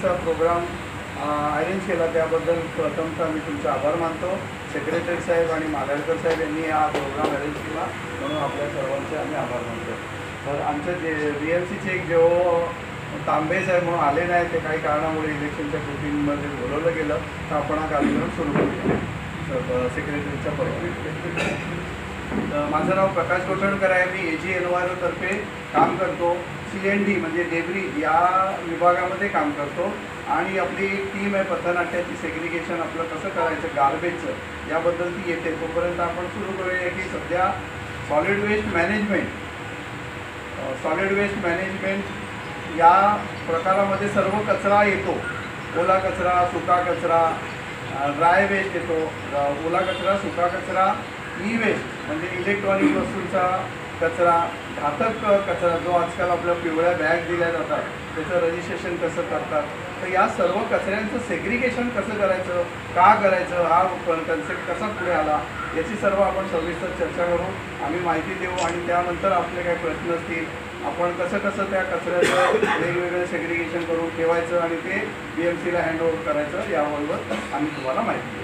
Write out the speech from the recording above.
असा programme arrange केला त्याबद्दल प्रथमतः मी तुमचे आभार मानतो. सेक्रेटरी साहेब आणि मालाडकर साहेब यांनी हा प्रोग्राम अरेंज केला म्हणून आपल्या सर्वांचे आम्ही आभार मानतो. तर आमचे जे BMCचे एक जो तांबे साहेब म्हणून आले नाही, ते काही कारणामुळे इलेक्शनच्या मीटिंगमध्ये बोलवलं गेलं, तर आपण हा कार्यक्रम सुरू करूया सेक्रेटरीच्या परवानगीने. माझं नाव प्रकाश गोठणकर आहे. मी AG तर्फे काम करतो. CND म्हणजे डेब्री या विभागामध्ये काम करतो आणि आपली एक टीम आहे पथनाट्याची. सेग्रिगेशन आपलं कसं करायचं गार्बेजचं याबद्दल ती येते. तोपर्यंत आपण सुरू करूया की सध्या सॉलिड वेस्ट मॅनेजमेंट या प्रकारामध्ये सर्व कचरा येतो. ओला कचरा, सुका कचरा, ड्राय वेस्ट येतो. ओला कचरा, सुका कचरा, वेस्ट म्हणजे इलेक्ट्रॉनिक वस्तूंचा कचरा, घातक कचरा जो आजकाल आपल्या पिवळ्या बॅग दिल्या जातात त्याचं रजिस्ट्रेशन कसं करतात. तर या सर्व कचऱ्यांचं सेग्रिगेशन कसं करायचं, का करायचं, हा कन्सेप्ट कसा पुढे आला याची सर्व आपण सविस्तर चर्चा करू. आम्ही माहिती देऊ आणि त्यानंतर आपले काही प्रश्न असतील, आपण कसं त्या कचऱ्याचं वेगवेगळं सेग्रिगेशन करून ठेवायचं आणि ते BMCला हँडओव्हर करायचं याबरोबर आम्ही तुम्हाला माहिती देऊ.